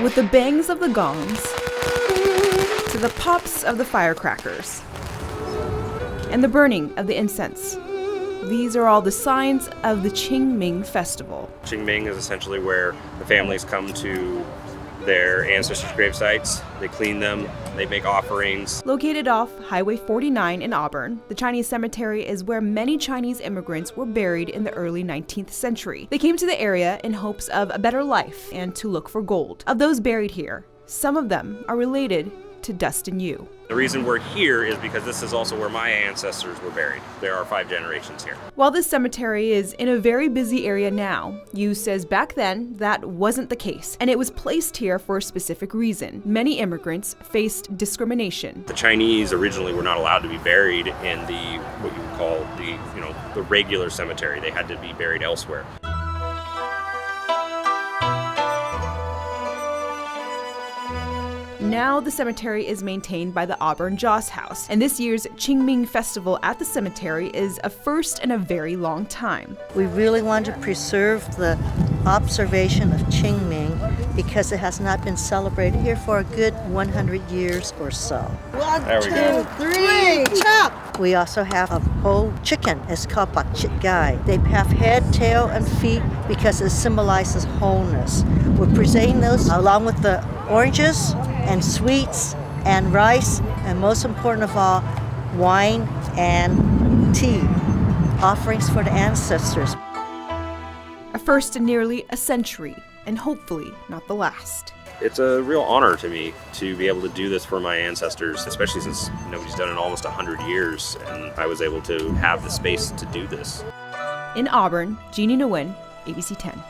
With the bangs of the gongs to the pops of the firecrackers and the burning of the incense. These are all the signs of the Qingming festival. Qingming is essentially where the families come to their ancestors' grave sites, they clean them, they make offerings. Located off Highway 49 in Auburn, the Chinese Cemetery is where many Chinese immigrants were buried in the early 19th century. They came to the area in hopes of a better life and to look for gold. Of those buried here, some of them are related to Dustin Yu. The reason we're here is because this is also where my ancestors were buried. There are 5 generations here. While this cemetery is in a very busy area now, Yu says back then that wasn't the case, and it was placed here for a specific reason. Many immigrants faced discrimination. The Chinese originally were not allowed to be buried in what you would call the regular cemetery. They had to be buried elsewhere. Now the cemetery is maintained by the Auburn Joss House, and this year's Qingming Festival at the cemetery is a first in a very long time. We really want to preserve the observation of Qingming because it has not been celebrated here for a good 100 years or so. 1, There we 2, go. 3, chop! We also have a whole chicken. It's called bak chit gai. They have head, tail, and feet because it symbolizes wholeness. We're presenting those along with the oranges and sweets and rice, and most important of all, wine and tea, offerings for the ancestors. A first in nearly a century, and hopefully not the last. It's a real honor to me to be able to do this for my ancestors, especially since nobody's done it in almost 100 years, and I was able to have the space to do this. In Auburn, Jeannie Nguyen, ABC 10.